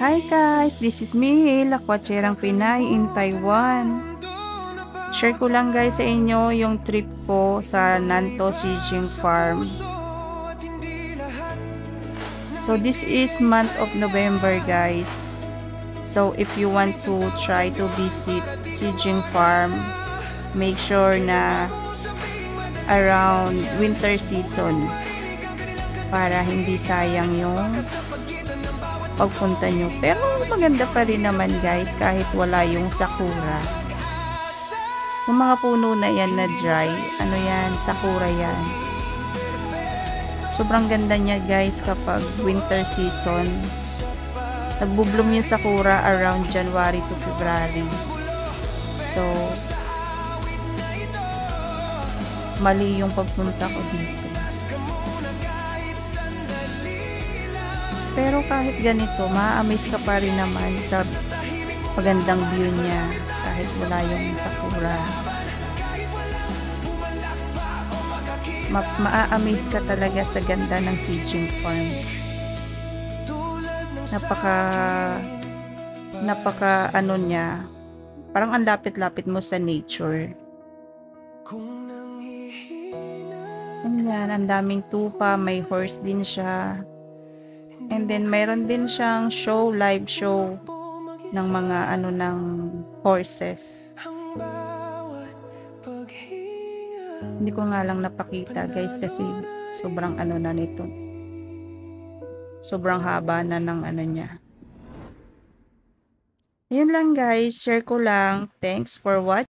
Hi guys, this is me, Lakwacherang Pinay in Taiwan. Share ko lang guys sa inyo yung trip ko sa Nantou Shijing Farm. So this is month of November guys. So if you want to try to visit Shijing Farm, make sure na around winter season para hindi sayang yung pagpunta nyo. Pero maganda pa rin naman guys kahit wala yung sakura. Yung mga puno na yan na dry, ano yan, sakura yan. Sobrang ganda niya guys kapag winter season. Nagbubloom yung sakura around January to February. So, mali yung pagpunta ko dito. Pero kahit ganito, ma-amaze ka pa rin naman sa magandang view niya kahit wala yung sakura. Ma-amaze ka talaga sa ganda ng Shijing Farm. Napaka ano niya, parang ang lapit-lapit mo sa nature. Yan, ang daming tupa, may horse din siya. And then mayroon din siyang show, live show ng mga ano ng horses. Hindi ko nga lang napakita guys kasi sobrang ano na nito. Sobrang haba na ng ano niya. Ayun lang guys, share ko lang. Thanks for watching.